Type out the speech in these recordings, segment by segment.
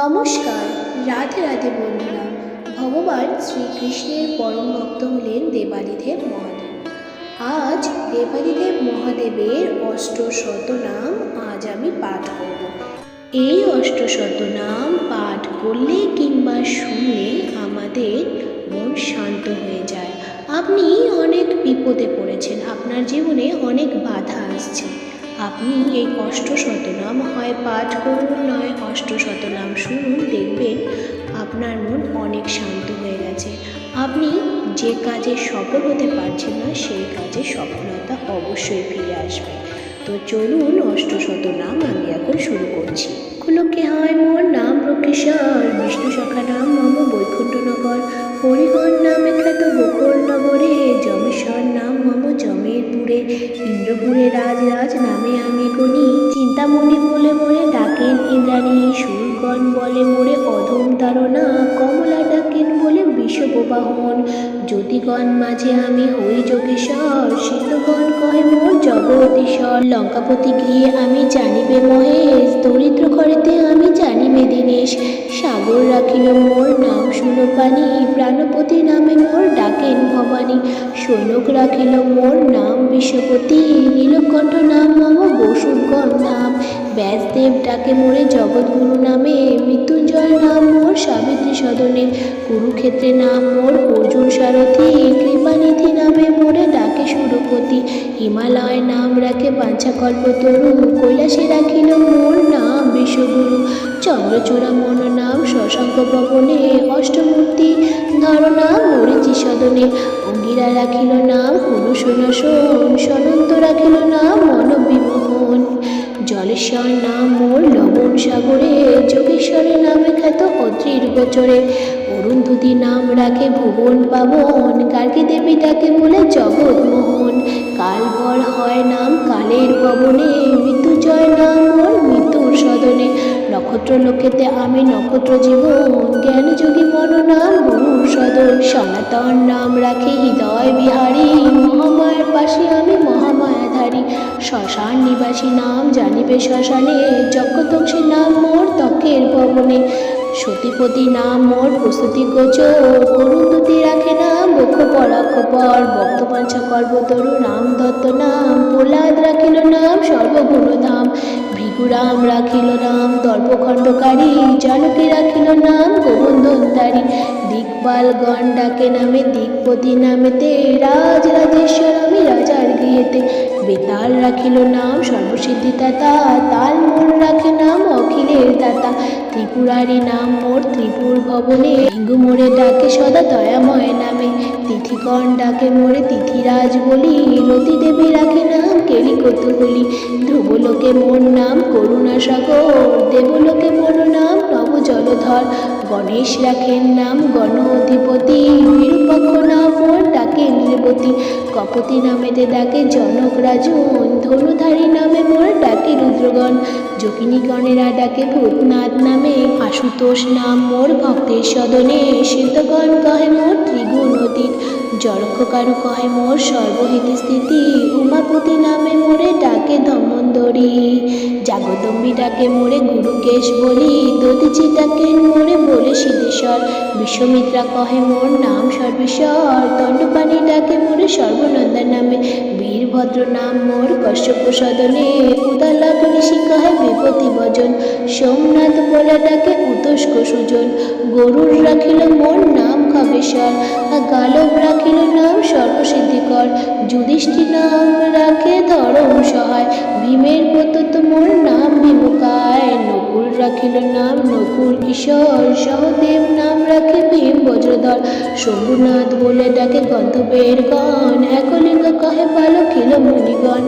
নমস্কার। রাধে রাধে বন্ধুরা। ভগবান শ্রীকৃষ্ণের পরম ভক্ত হলেন দেবাদিদেব মহাদেব। আজ দেবাদিদেব মহাদেবের অষ্টশত নাম আজ আমি পাঠ করব। এই অষ্টশত নাম পাঠ করলে কিংবা শুনলে আমাদের মন শান্ত হয়ে যায়। আপনি অনেক বিপদে পড়েছেন, আপনার জীবনে অনেক বাধা আসছে। আপনি এই অষ্টশতনাম হয় পাঠ করুন, নয় অষ্টশতনাম শুনুন, দেখবেন আপনার মন অনেক শান্ত হয়ে গেছে। আপনি যে কাজে সফল হতে পারছেন না, সেই কাজে সফলতা অবশ্যই ফিরে আসবে। তো চলুন, অষ্টশতনাম আমি এখন শুরু করছি। লোকে হয় মোর নাম রক্ষেশ্বর, বিষ্ণু সখা নাম মম বৈকুণ্ঠনগর, হরিহর নামে খ্যাত গোকুল নগরে, যমেশ্বর নাম মম জমেরপুরে, ইন্দ্রপুরে রাজ রাজ নামে আমি গণি, চিন্তামণি বলে মোরে ডাকেন ইন্দ্রাণী, সুরগণ বলে মোরে অধম তারণা, কমলা ডাকেন বলে বিষববাহন, জ্যোতিগণ মাঝে আমি হই যোগেশ্বর, সিন্ধুগণ কহে মোর জগদীশ্বর, লঙ্কাপতি গৃহে আমি জানিবে মহেশ, দরিদ্র ঘরেতে আমি জানিবে দীনেশ, সাগর রাখিল মোর নাম সুরপানি, প্রাণপতি নামে মোর ডাকেন ভবানী, সৈনক রাখিল মোর নাম বিশ্বপতি, নীলকণ্ঠ নাম মম বসুগণ নাম, ব্যাসদেব ডাকে মোরে জগৎগুরু নামে, মৃত্যুঞ্জয় নাম মোর সাবিত্রী সদনে, কুরুক্ষেত্রে নাম মোর অর্জুন সারথি, কৃপানিধি নামে মোরে ডাকে সুরপতি, হিমালয় নাম রাখে বাঞ্ছাকল্পতরু, কৈলাসে রাখিল মোর নাম বিশ্বগুরু, চন্দ্রচূড়া মন নাম শশাঙ্ক ভবনে, অষ্টমূর্তি ধর নাম মরিচি সদনে, অঙ্গিরা রাখিল নাম কুরুসনাশন, সনন্ত রাখিল নাম মনবিমোহন, জলেশ্বর নাম মোর লবণ সাগরে, যোগেশ্বরের নামে খ্যাত অদ্রির গোচরে, অরুন্ধতী নাম রাখে ভুবন পাবন, গার্গী দেবী ডাকে বলে জগৎমোহন, কালভর হয় নাম কালের পবনে, মৃত্যুজয় নাম মোর মৃত্যুর সদনে, নক্ষত্র লোকেতে আমি নক্ষত্র জীবন, জ্ঞান যোগী মন নাম গুরুর সদন, সনাতন নাম রাখে হৃদয় বিহারী, মহামায়ার পাশে আমি মহামায়াধারী, শ্মশান নিবাসী নাম জানিবে শ্মশানে, যজ্ঞতক্ষী নাম মোর ত্বকের ভবনে, সতীপতি নাম মোর প্রস্তুতি গোচর, অরুন্ধতী রাখে নাম বক্ষ পরাক্ষপর, ভক্তপাঞ্ছা কল্পতরু রাম দত্ত নাম, প্রহ্লাদ রাখিল নাম সর্বগুণধাম, ভৃগুরাম রাখিল নাম দর্পখণ্ডকারী, জানকী রাখিল নাম গোবন্ধনতারী, দিকপালগণ ডাকে নামে দিকপতি নামেতে, রাজ রাজেশ্বর আমি রাজার গৃহেতে, বেতাল রাখিল নাম সর্বসিদ্ধিদাতা, তাল মন রাখে নাম অখিলের দাতা, ত্রিপুরারি নাম মোর ত্রিপুর ভবনে, হিঙ্গু মোরে ডাকে সদা দয়াময় নামে, তিথিগণ ডাকে মোরে তিথিরাজ বলি, রতি দেবী রাখে নাম কেলি কৌতূহলী, ধ্রুবলোকে মোর নাম করুণা সাগর, দেবলোকে মোর নাম নব জলধর, গণেশ রাখেন নাম গণ অধিপতি, বিরূপাক্ষ নাম মোর ডাকে ইন্দ্রপতি, কপতি নামেতে ডাকে জনক রাজন, ধনুধারী নামে মোর ডাকে রুদ্রগণ, যোগিনীগণেরা ডাকে ভূতনাথ নামে, আশুতোষ নাম মোর ভক্তের সদনে, সিদ্ধগণ কহে মোর ত্রিগুণ অতীত, জড়ক্ষকারু কহে মোর সর্বহিত স্থিতি, উমাপতি নামে মোরে ডাকে ধমন্দরী, জাগদম্বী ডাকে মোরে গুরুকেশ বলি, দধিচি ডাকে মোরে বলে সিদ্ধেশ্বর, বিশ্বমিত্রা কহে মোর নাম সর্বেশ্বর, দণ্ডপাণি ডাকে মোরে সর্বনন্দা নামে, বীরভদ্র নাম মোর কশ্যপ সদনে, উদালক ঋষি কহে বিপতি ভজন, সোমনাথ বলে ডাকে উতস্ক সুজন, গরুর রাখিল মোর নাম খগেশ্বর, গালব রাখিল নাম সর্বসিদ্ধিকর, যুধিষ্ঠির নাম রাখে ধরম সহায়, ভীমের পতত মোর নাম ভীমকায়, নকুল রাখিল নাম নকুল কিশোর, সহদেব নাম রাখে ভীম বজ্রধর, শম্ভুনাথ বলে ডাকে গন্ধবের গণ, একলিঙ্গ কহে বালকিল মুনিগণ,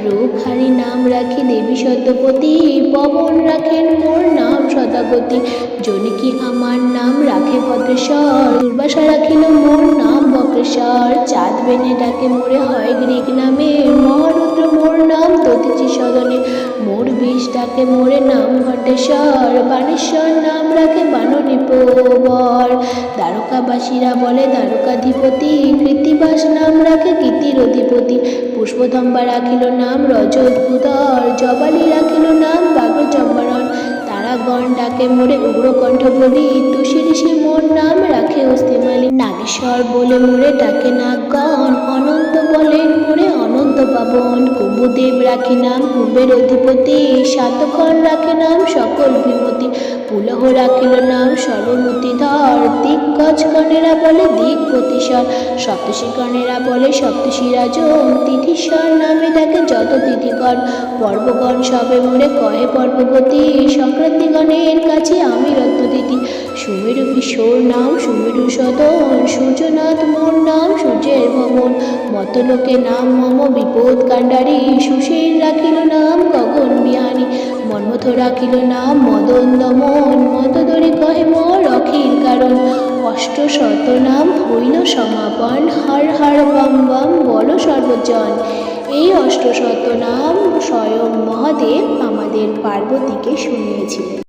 রূপহারি নাম রাখি দেবী সত্যপতি, পবন রাখেন মোর নাম সদাগতি, জনকী আমার নাম রাখে ভদ্রেশ্বর, দুর্বাসা রাখিল মোর নাম বক্রেশ্বর, চাঁদ বেনে ডাকে মোরে হয় গ্রীক নামে, মহারুদ্র মোর নাম দধিচি সদনে, মোর বিষ ডাকে মোরে নাম ঘটেশ্বর, বানেশ্বর নাম রাখে বাননিপবর, দ্বারকাবাসীরা বলে দ্বারকাধিপতি, কৃত্তিবাস নাম রাখে কীর্তির অধিপতি, পুষ্পদম্বা রাখিল নাম রজতভূধর, জবালি রাখিল নাম বাগ্র চম্বরণ, তারা দেবতাগণ ডাকে মোরে উগ্রকণ্ঠ বলি, তুষি ঋষি মোর নাম রাখে অস্তিমালি। নাগেশ্বর বলে মোরে ডাকে নাগগণ, অনন্ত বলেন মোরে অনন্ত পাবন। কুম্ভদেব রাখে নাম কুম্ভের অধিপতি, সাতক্ষণ রাখে নাম সকল বিমতি। পুলহ রাখিল নাম সর্বমতিধর, দিগ্গজগণেরা বলে দিগ্গতিশ্বর। সপ্তর্ষিগণেরা বলে সপ্তর্ষিরাজন, তিথিশ্বর নামে ডাকে যত তিথিগণ। পর্বগণ সবে মোরে কহে পর্বগতি, সংক্রান্তিগণের কাছে আমি রত্নদিতি। সুমেরু কিশোর নাম সুমেরু সদন, সূর্যনাথ মোর নাম সূর্যের ভবন। মতলোকে নাম মম বিপদ কাণ্ডারী, সুশীল রাখিল নাম গগন বিহারী। মন্মথ রাখিল নাম মদন দমন, মদদরি কহে মোর অখিল কারণ। অষ্টশত নাম হইল সমাপন, হর হর বম বম বল সর্বজন। এই অষ্টশত নাম স্বয়ং মহাদেব আমাদের পার্বতীকে শুনিয়েছিলেন।